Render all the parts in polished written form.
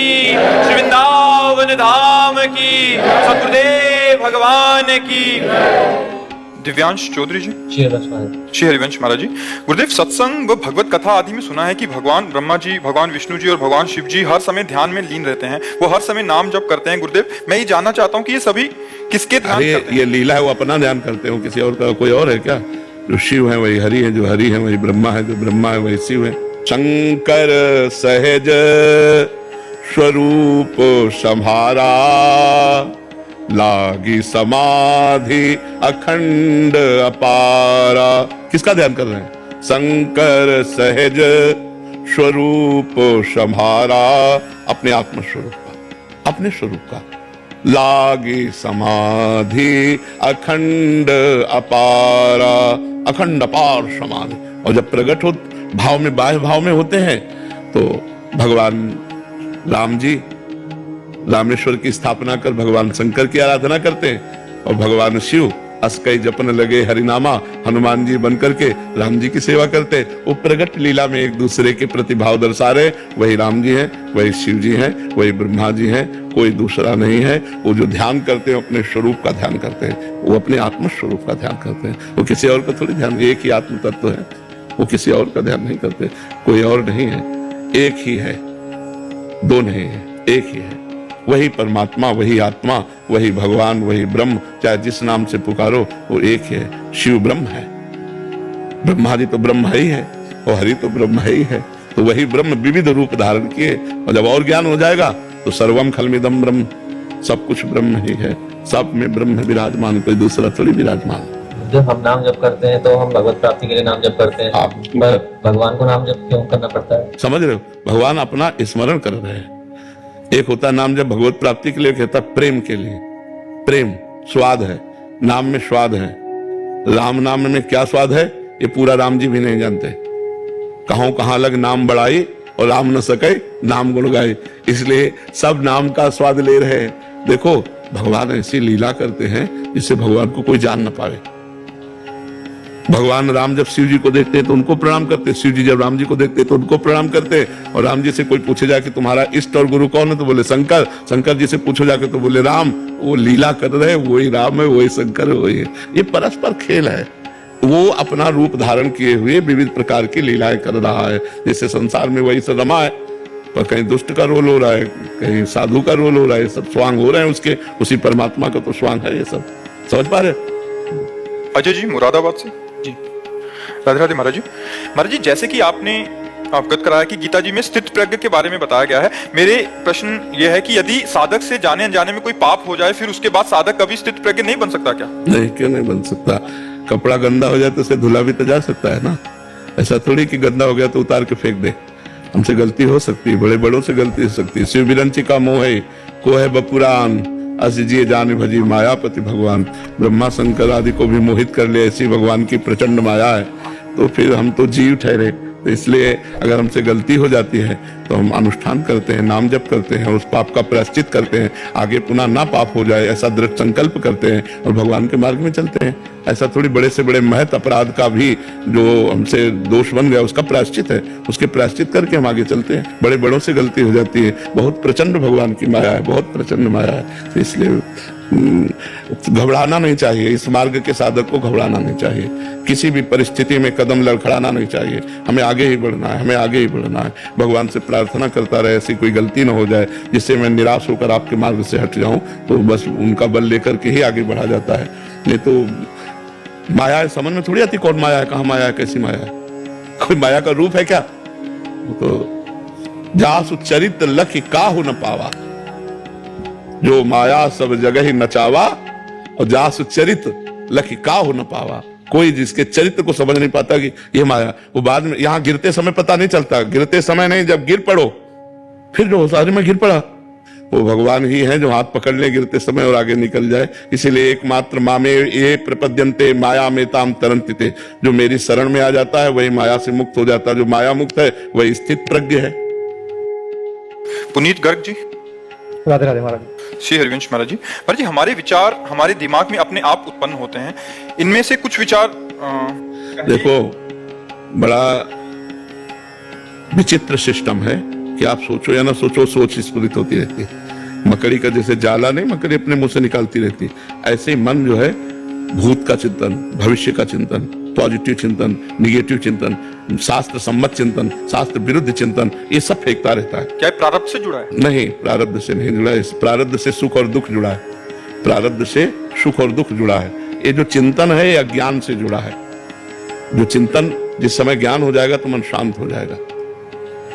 की, श्री वृंदावन धाम की, सतगुरुदेव भगवान की। दिव्यांश चौधरी जी, श्री हरिवंश महाराज जी। गुरुदेव, सत्संग व भगवत कथा आदि में सुना है कि भगवान ब्रह्मा जी, भगवान विष्णु जी और भगवान शिव जी हर समय ध्यान में लीन रहते हैं, वो हर समय नाम जप करते हैं। गुरुदेव, मैं ये जानना चाहता हूँ कि ये सभी किसके ध्यान करते हैं? ये लीला है, वो अपना ध्यान करते हो, किसी और का कोई और है क्या? जो शिव है वही हरि है, जो हरि है वही ब्रह्मा है, जो ब्रह्मा है वही शिव है। शंकर सहज स्वरूप संहारा, लागी समाधि अखंड अपारा। किसका ध्यान कर रहे हैं? शंकर सहज स्वरूप संहारा, अपने आत्म स्वरूप का, अपने स्वरूप का। लागी समाधि अखंड अपारा, अखंड अपार समाधि। और जब प्रकट हो भाव में, बाह्य भाव में होते हैं, तो भगवान राम जी रामेश्वर की स्थापना कर भगवान शंकर की आराधना करते हैं, और भगवान शिव अस्कई जपन लगे हरिनामा, हनुमान जी बनकर के राम जी की सेवा करते। वो प्रगट लीला में एक दूसरे के प्रति भाव दर्शा रहे। वही राम जी हैं, वही शिव जी हैं, वही ब्रह्मा जी हैं, कोई दूसरा नहीं है। वो जो ध्यान करते हैं अपने स्वरूप का ध्यान करते हैं, वो अपने आत्म स्वरूप का ध्यान करते हैं। वो किसी और का थोड़ी ध्यान, एक ही आत्म तत्व है, वो किसी और का ध्यान नहीं करते। कोई और नहीं है, एक ही है, दो नहीं है, एक ही है। वही परमात्मा, वही आत्मा, वही भगवान, वही ब्रह्म, चाहे जिस नाम से पुकारो वो एक है। शिव ब्रह्म है, ब्रह्मा जी तो ब्रह्म ही है, और हरि तो ब्रह्म ही है। तो वही ब्रह्म विविध रूप धारण किए, और जब और ज्ञान हो जाएगा तो सर्वम खलमिदम ब्रह्म, सब कुछ ब्रह्म ही है। सब में ब्रह्म विराजमान, कोई दूसरा थोड़ी विराजमान। जब हम नाम जप करते हैं तो हम भगवत प्राप्ति के लिए नाम जप करते हैं, पर भगवान को नाम जप क्यों करना पड़ता है? समझ रहे हो? भगवान अपना स्मरण कर रहे हैं। एक होता नाम जब भगवत प्राप्ति के लिए, कहता प्रेम के लिए। प्रेम स्वाद है, नाम में स्वाद है। राम नाम में क्या स्वाद है ये पूरा राम जी भी नहीं जानते। कहां कहां लग नाम बढ़ाई और राम न सके नाम गुण गाए, इसलिए सब नाम का स्वाद ले रहे हैं। देखो, भगवान ऐसी लीला करते हैं जिससे भगवान को कोई जान न पावे। भगवान राम जब शिव जी को देखते हैं तो उनको प्रणाम करते, शिव जी जब राम जी को देखते हैं तो उनको प्रणाम करते। और राम जी से कोई पूछे जाके तुम्हारा इष्ट और गुरु कौन है, तो बोले शंकर। शंकर जी से पूछो जाके तो बोले राम। वो लीला कर रहे हैं, वही राम है, वही शंकर है, वही है। ये परस्पर खेल है। वो अपना रूप धारण किए हुए विविध प्रकार की लीलाएं कर रहा है। जैसे संसार में वही सब रमा है, पर कहीं दुष्ट का रोल हो रहा है, कहीं साधु का रोल हो रहा है, सब स्वांग हो रहे हैं उसके। उसी परमात्मा का तो स्वांग है ये सब। समझ पा रहे? अजय जी मुरादाबाद से जी। राधे राधे महाराज जी। महाराज जी, जैसे कि आपने अवगत कराया कि गीता जी में स्थित प्रज्ञ के बारे में बताया गया है, मेरे प्रश्न यह है कि यदि साधक से जाने अनजाने में कोई पाप हो जाए, फिर उसके बाद साधक कभी स्थित प्रज्ञ नहीं बन सकता क्या? नहीं, क्यों नहीं बन सकता? कपड़ा गंदा हो जाए तो उसे धुला भी तो जा सकता है ना। ऐसा थोड़ी कि गंदा हो गया तो उतार के फेंक दे। हमसे गलती हो सकती है, बड़े बड़ों से गलती हो सकती है। शिव बिरंची का मोह है, को है बपुरान, अस जिए जाने भजी मायापति भगवान। ब्रह्मा शंकर आदि को भी मोहित कर ले, ऐसी भगवान की प्रचंड माया है। तो फिर हम तो जीव ठहरे। तो इसलिए अगर हमसे गलती हो जाती है तो हम अनुष्ठान करते हैं, नाम जप करते हैं, उस पाप का प्रायश्चित करते हैं, आगे पुनः ना पाप हो जाए ऐसा दृढ़ संकल्प करते हैं और भगवान के मार्ग में चलते हैं। ऐसा थोड़ी बड़े से बड़े महत अपराध का भी जो हमसे दोष बन गया उसका प्रायश्चित है, उसके प्रायश्चित करके हम आगे चलते हैं। बड़े बड़ों से गलती हो जाती है, बहुत प्रचंड भगवान की माया है, बहुत प्रचंड माया है। तो इसलिए घबराना नहीं चाहिए, इस मार्ग के साधक को घबराना नहीं चाहिए, किसी भी परिस्थिति में कदम लड़खड़ाना नहीं चाहिए। हमें आगे ही बढ़ना है, हमें आगे ही बढ़ना है। भगवान से प्रार्थना करता रहे ऐसी कोई गलती ना हो जाए जिससे मैं निराश होकर आपके मार्ग से हट जाऊं। तो बस उनका बल लेकर के ही आगे बढ़ा जाता है। नहीं तो माया है, समझ में थोड़ी आती कौन माया है, कहाँ माया है, कैसी माया है। कोई माया का रूप है क्या? तो जासु चरित लख काहू न पावा, जो माया सब जगह ही नचावा, और जासु चरित लख काहू न पावा। कोई जिसके चरित्र को समझ नहीं पाता कि ये माया, वो बाद में यहां गिरते समय पता नहीं चलता। गिरते समय नहीं, जब गिर पड़ो फिर जो सारे में गिर पड़ा, वो भगवान ही है जो हाथ पकड़ ले गिरते समय और आगे निकल जाए। इसीलिए एकमात्र मामे ये प्रपद्यन्ते माया में ताम तरंतिते, जो मेरी शरण में आ जाता है वही माया से मुक्त हो जाता है। जो माया मुक्त है वही स्थित प्रज्ञ है। पुनीत गर्ग जी। राधे राधे महाराज। श्री हरिवंश महाराज जी। महाराज जी, हमारे विचार हमारे दिमाग में अपने आप उत्पन्न होते हैं। इनमें से कुछ विचार देखो, बड़ा विचित्र सिस्टम है। कि आप सोचो या ना सोचो, सोच स्फुरित होती रहती है। मकड़ी का जैसे जाला नहीं मकड़ी अपने मुंह से निकालती रहती है, ऐसे ही मन जो है भूत का चिंतन, भविष्य का चिंतन, पॉजिटिव चिंतन, निगेटिव चिंतन, शास्त्र सम्मत चिंतन, शास्त्र विरुद्ध चिंतन, ये सब फेंकता रहता है। क्या ये प्रारब्ध से जुड़ा है? नहीं, प्रारब्ध से नहीं जुड़ा है। प्रारब्ध से सुख और दुख जुड़ा है। प्रारब्ध से सुख और दुख जुड़ा है। ये जो चिंतन है ये अज्ञान से जुड़ा है। जो चिंतन, जिस समय ज्ञान हो जाएगा तो मन शांत हो जाएगा।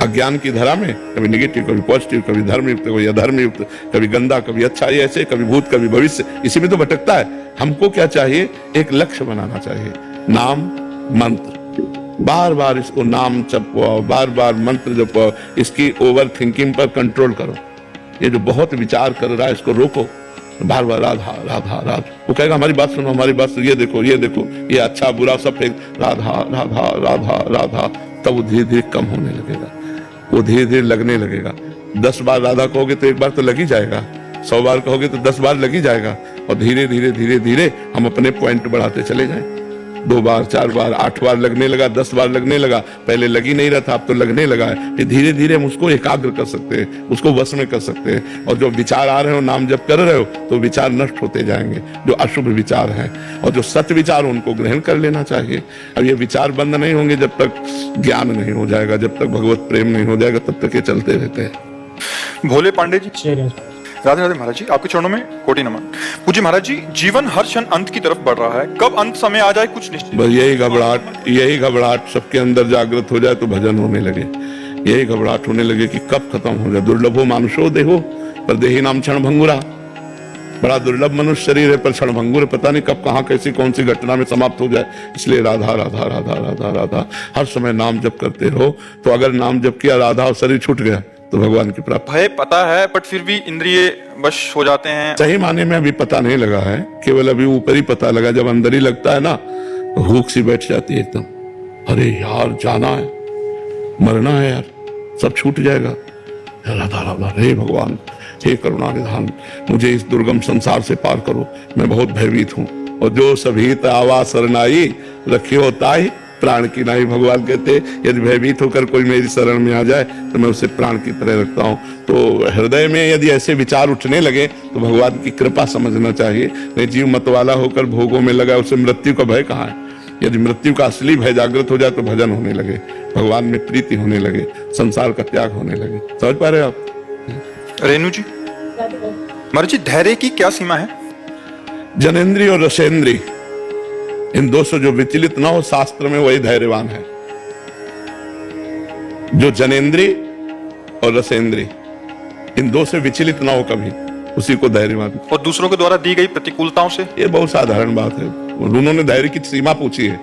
अज्ञान की धरा में कभी नेगेटिव, कभी पॉजिटिव, कभी धर्मयुक्त, कभी अधर्मयुक्त, कभी गंदा, कभी अच्छा, ये ऐसे, कभी भूत, कभी भविष्य, इसी में तो भटकता है। हमको क्या चाहिए? एक लक्ष्य बनाना चाहिए। नाम मंत्र, बार बार इसको नाम जपो, बार बार मंत्र जपो, इसकी ओवर थिंकिंग पर कंट्रोल करो। ये जो बहुत विचार कर रहा है इसको रोको, बार बार राधा राधा राधा। वो कहेगा हमारी बात सुनो, हमारी बात सुनो, ये देखो ये देखो, ये अच्छा बुरा सब फेंक, राधा राधा राधा राधा। तब वो धीरे धीरे कम होने लगेगा, वो धीरे धीरे लगने लगेगा। 10 बार राधा कहोगे तो एक बार तो लग ही जाएगा, 100 बार कहोगे तो 10 बार लग ही जाएगा। और धीरे धीरे धीरे धीरे हम अपने पॉइंट बढ़ाते चले जाएं। 2 बार, 4 बार, 8 बार लगने लगा, 10 बार लगने लगा। पहले लग ही नहीं रहा था, अब तो लगने लगा है। फिर धीरे धीरे हम उसको एकाग्र कर सकते हैं, उसको वश में कर सकते हैं। और जो विचार आ रहे हो, नाम जप कर रहे हो, तो विचार नष्ट होते जाएंगे, जो अशुभ विचार हैं। और जो सत्य विचार उनको ग्रहण कर लेना चाहिए। अब ये विचार बंद नहीं होंगे जब तक ज्ञान नहीं हो जाएगा, जब तक भगवत प्रेम नहीं हो जाएगा, तब तक ये चलते रहते हैं। भोले पांडे जी, राधे राधे महाराज जी, आपके चरणों में कोटि नमन। पूज्य महाराज जी, जीवन हर क्षण अंत की तरफ बढ़ रहा है, कब अंत समय आ जाए कुछ निश्चित। बस यही घबराहट सबके अंदर जागृत हो जाए तो भजन होने लगे। यही घबराहट होने लगे कि कब खत्म हो जाए। दुर्लभो मानुषो देहो पर देही नाम क्षण भंगुरा। बड़ा दुर्लभ मनुष्य शरीर है पर क्षण भंगुर, पता नहीं कब कहाँ कैसी कौन सी घटना में समाप्त हो जाए। इसलिए राधा राधा राधा राधा राधा हर समय नाम जप करते रहो। तो अगर नाम जप किया, राधा और शरीर छूट गया तो भगवान की प्राप्ति। भय पता है बट फिर भी इंद्रिय वश हो जाते हैं। सही माने में अभी पता नहीं लगा है, केवल अभी ऊपर ही पता लगा। जब अंदर ही लगता है ना, भूख सी बैठ जाती है एकदम। अरे यार, जाना है, मरना है यार, सब छूट जाएगा। राधा राधा, हे भगवान, हे करुणा निधान, मुझे इस दुर्गम संसार से पार करो, मैं बहुत भयभीत हूँ। और जो सभीत आवा शरणाई रखियो ताई प्राण की नाई। भगवान कहते यदि भयभीत होकर कोई मेरी शरण में आ जाए तो मैं उसे प्राण की तरह रखता हूँ। तो हृदय में यदि ऐसे विचार उठने लगे तो भगवान की कृपा समझना चाहिए। नहीं, जीव मतवाला होकर भोगों में लगा, उसे मृत्यु का भय कहाँ है। यदि मृत्यु का असली भय जागृत हो जाए तो भजन होने लगे, भगवान में प्रीति होने लगे, संसार का त्याग होने लगे। समझ पा रहे हो आप? रेणु जी, महाराज जी, धैर्य की क्या सीमा है? जनेन्द्रीय और रसेंद्रीय, इन दो से जो विचलित ना हो, शास्त्र में वही धैर्यवान है। जो जनेन्द्रीय और रसेंद्रीय, इन दो से विचलित ना हो कभी, उसी को धैर्यवान। और दूसरों के द्वारा दी गई प्रतिकूलताओं से? ये बहुत साधारण बात है। उन्होंने धैर्य की सीमा पूछी है,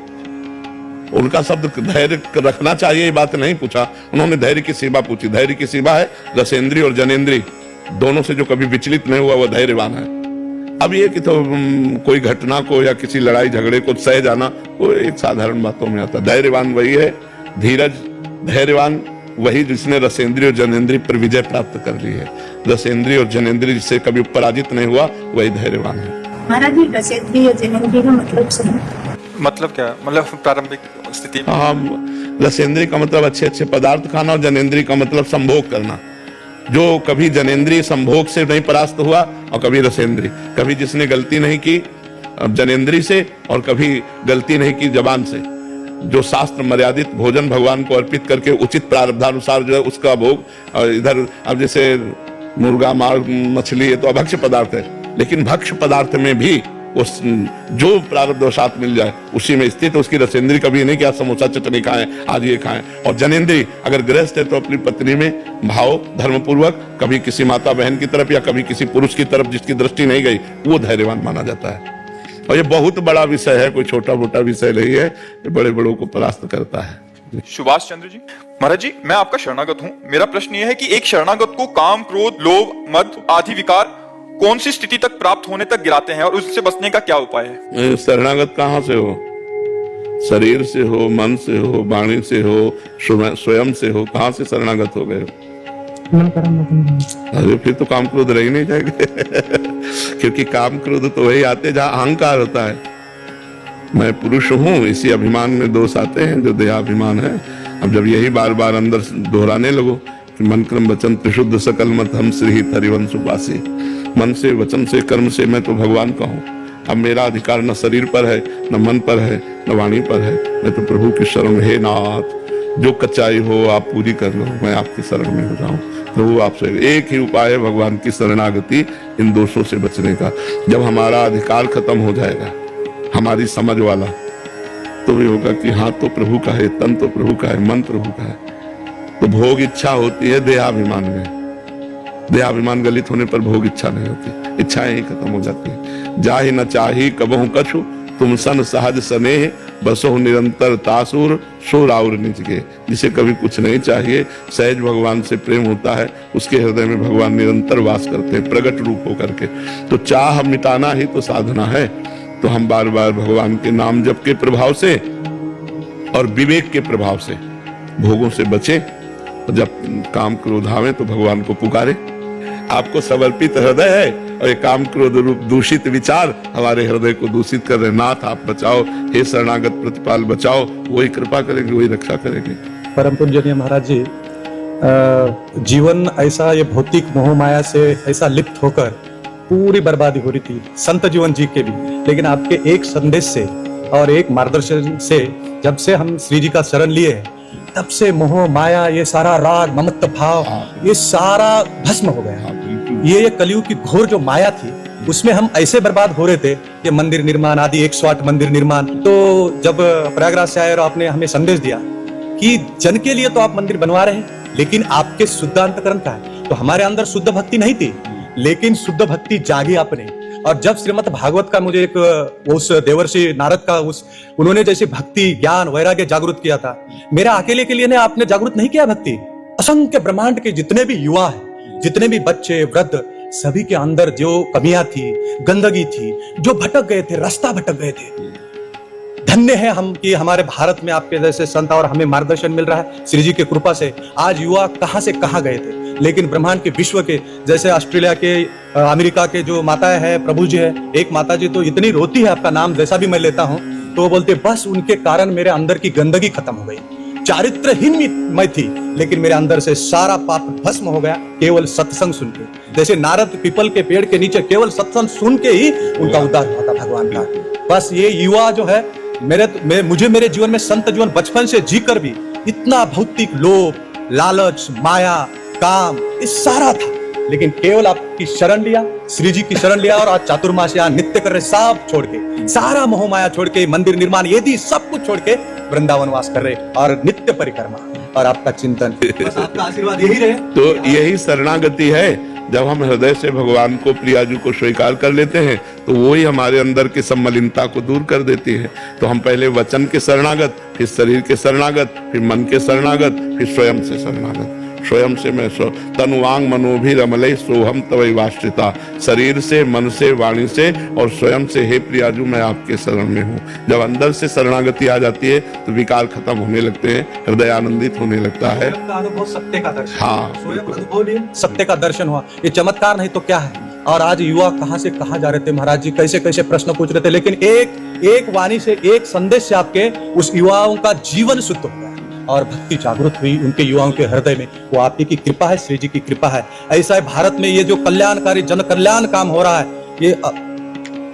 उनका शब्द धैर्य रखना चाहिए ये बात नहीं पूछा, उन्होंने धैर्य की सीमा पूछी। धैर्य की सीमा है रसेंद्रीय और जनेन्द्रीय, दोनों से जो कभी विचलित नहीं हुआ वह धैर्यवान है। अब ये कि तो कोई घटना को या किसी लड़ाई झगड़े को सह जाना, वो एक साधारण बातों में आता है। धैर्यवान वही है, धीरज धैर्यवान वही जिसने रसेंद्रीय और जनेन्द्रीय पर विजय प्राप्त कर ली है। रसेंद्रीय और जनेन्द्रीय जिससे कभी पराजित नहीं हुआ, वही धैर्यवान है। महाराज जी, रसेंद्रीय और जनेन्द्रीय का मतलब सुनो। मतलब क्या? मतलब प्रारंभिक स्थिति। हाँ, रसेंद्रीय का मतलब अच्छे अच्छे पदार्थ खाना और जनेन्द्रीय का मतलब संभोग करना। जो कभी जनेन्द्रीय संभोग से नहीं परास्त हुआ और कभी रसेंद्रीय, कभी जिसने गलती नहीं की जनेन्द्रीय से और कभी गलती नहीं की जबान से, जो शास्त्र मर्यादित भोजन भगवान को अर्पित करके उचित प्रारब्धानुसार जो है उसका भोग। और इधर अब जैसे मुर्गा, मार, मछली, ये तो अभक्ष्य पदार्थ है, लेकिन भक्ष्य पदार्थ में भी उस जो प्रारब्धवशात मिल जाए उसी में स्थित उसकी रसेंद्रीय। कभी नहीं क्या समोसा चटनी खाएं, आज ये खाएं। और जनेन्द्रीय अगर गृहस्थ है तो अपनी पत्नी में भाव धर्मपूर्वक, कभी किसी माता बहन की तरफ या कभी किसी पुरुष की तरफ जिसकी दृष्टि नहीं गई, वो धैर्यवान माना जाता है। और ये बहुत बड़ा विषय है, कोई छोटा मोटा विषय नहीं है, ये बड़े बड़ों को परास्त करता है। सुभाष चंद्र जी, महाराज जी, मैं आपका शरणागत हूँ। मेरा प्रश्न यह है कि एक शरणागत को काम, क्रोध, लोभ, मद आदि विकार कौन सी स्थिति तक प्राप्त होने तक गिराते हैं और उससे बचने का क्या उपाय है? शरणागत कहाँ से हो? शरीर से हो, मन से हो, वाणी से हो, स्वयं से हो, कहाँ से शरणागत हो गए? अरे फिर तो काम क्रोध रह ही नहीं जाएंगे क्योंकि काम क्रोध तो वही आते जहाँ अहंकार होता है। मैं पुरुष हूँ, इसी अभिमान में दोष आते हैं जो देहाभिमान है। अब जब यही बार बार अंदर दोहराने लगो कि मन क्रम वचन त्रिशुद्ध सकल मत हम श्री हरिवंश उपासी। मन से, वचन से, कर्म से मैं तो भगवान का हूँ। अब मेरा अधिकार न शरीर पर है, न मन पर है, न वाणी पर है। मैं तो प्रभु की शरण में, हे नाथ जो कच्चाई हो आप पूरी कर लो, मैं आपकी शरण में हो जाऊं। प्रभु आपसे एक ही उपाय है भगवान की शरणागति, इन दोषों से बचने का। जब हमारा अधिकार खत्म हो जाएगा, हमारी समझ वाला, तो भी होगा कि हाथ तो प्रभु का है, तन तो प्रभु का है, मन प्रभु का है। तो भोग इच्छा होती है देहाभिमान में। देहाभिमान गलित होने पर भोग इच्छा नहीं होती, इच्छाएं ही खत्म हो जाती है। जाहि न चाही कबहु कछु, तुम सन सहज स्नेह, बसो निरंतर तासुर, सो राउर निज के। जिसे कभी कुछ नहीं चाहिए, सहज भगवान से प्रेम होता है, उसके हृदय में भगवान निरंतर वास करते हैं प्रकट रूप होकर के। तो चाह मिटाना ही तो साधना है। तो हम बार बार भगवान के नाम जप के प्रभाव से और विवेक के प्रभाव से भोगों से बचे। जब काम क्रोध आवे तो भगवान को पुकारे। आपको समर्पित हृदय है और ये काम क्रोध रूप दूषित विचार हमारे हृदय को दूषित कर रहे। नाथ आप बचाओ, हे शरणागत प्रतिपाल बचाओ। वही कृपा करेंगे, वही रक्षा करेंगे। परम पूजनीय महाराज जी, जीवन ऐसा ये भौतिक मोह माया से ऐसा लिप्त होकर पूरी बर्बादी हो रही थी संत जीवन जी के भी। लेकिन आपके एक संदेश से और एक मार्गदर्शन से, जब से हम श्री जी का शरण लिए हैं, तब से मोह माया, ये सारा राग ममत्व भाव, ये सारा भस्म हो गया। ये कलयुग की घोर जो माया थी, उसमें हम ऐसे बर्बाद हो रहे थे कि मंदिर निर्माण आदि 108 मंदिर निर्माण। तो जब प्रयागराज से आए और आपने हमें संदेश दिया कि जन के लिए तो आप मंदिर बनवा रहे हैं, लेकिन आपके शुद्ध अंतकरण का है। तो हमारे अंदर शुद्ध भक्ति नहीं थी, लेकिन शुद्ध भक्ति जागी आपने। और जब श्रीमद् भागवत का मुझे एक उस देवर्षि नारद का उन्होंने जैसे भक्ति ज्ञान वैराग्य जागृत किया था, मेरा अकेले के लिए ने आपने जागृत नहीं किया भक्ति। असंख्य ब्रह्मांड के जितने भी युवा है, जितने भी बच्चे वृद्ध, सभी के अंदर जो कमियां थी, गंदगी थी, जो भटक गए थे, रास्ता भटक गए थे। धन्य है हम कि हमारे भारत में आपके जैसे संत और हमें मार्गदर्शन मिल रहा है श्री जी की कृपा से। आज युवा कहां से कहां गए थे, लेकिन ब्रह्मांड के विश्व के जैसे ऑस्ट्रेलिया के, अमेरिका के जो माताएं हैं, प्रभु जी है, एक माता जी तो इतनी रोती है, आपका नाम जैसा भी मैं लेता हूं तो वो बोलते बस उनके कारण मेरे अंदर की गंदगी खत्म हो गई। चारित्रहीन मैं थी, लेकिन मेरे अंदर से सारा पाप भस्म हो गया केवल सत्संग सुन के। जैसे नारद पीपल के पेड़ के नीचे केवल सत्संग सुन के ही उनका उद्धार हुआ था भगवान का। बस ये युवा जो है, मुझे मेरे जीवन में संत जीवन बचपन से जीकर भी इतना भौतिक लोभ, लालच, माया, काम, ये सारा था, लेकिन केवल आपकी शरण लिया, श्री जी की शरण लिया और आज चातुर्मास यहाँ नित्य कर रहे, सब छोड़ के, सारा मोह माया छोड़ के, मंदिर निर्माण यदि सब कुछ छोड़ के वृंदावन वास कर रहे और नित्य परिक्रमा और आपका चिंतन। बस आपका आशीर्वाद यही रहे। तो यही शरणागति है। जब हम हृदय से भगवान को, प्रियाजू को स्वीकार कर लेते हैं, तो वो ही हमारे अंदर की सब मलिनता को दूर कर देती है। तो हम पहले वचन के शरणागत, फिर शरीर के शरणागत, फिर मन के शरणागत, फिर स्वयं से शरणागत। स्वयं से मैं तनुवांग मनोभिरमले सोहम तवैवाश्रिता। शरीर से, मन से, वाणी से और स्वयं से, हे प्रियाजू मैं आपके शरण में हूँ। जब अंदर से शरणागति आ जाती है तो विकार खत्म होने लगते हैं, हृदय आनंदित होने लगता है। अनुभव सत्य का दर्शन। हाँ, सत्य का दर्शन हुआ। ये चमत्कार नहीं तो क्या है। और आज युवा कहां से कहां जा रहे थे महाराज जी, कैसे कैसे प्रश्न पूछ रहे थे, लेकिन एक वाणी से, एक संदेश से आपके उस युवाओं का जीवन शुद्ध हो गया और भक्ति जागृत हुई उनके युवाओं के हृदय में। वो आप ही की कृपा है, श्री जी की कृपा है। ऐसा है भारत में ये जो कल्याणकारी जन कल्याण काम हो रहा है, ये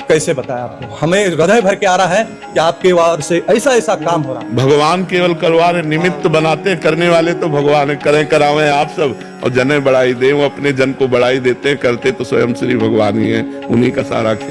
कैसे बताएं आपको, हमें हृदय भर के आ रहा है कि आपके वार से ऐसा ऐसा काम हो रहा है। भगवान केवल करवा रहे, निमित्त बनाते, करने वाले तो भगवान है। करें करावे आप सब और जने बढ़ाई दे, वो अपने जन को बढ़ाई देते हैं, करते तो स्वयं श्री भगवान ही है। उन्हीं का सारा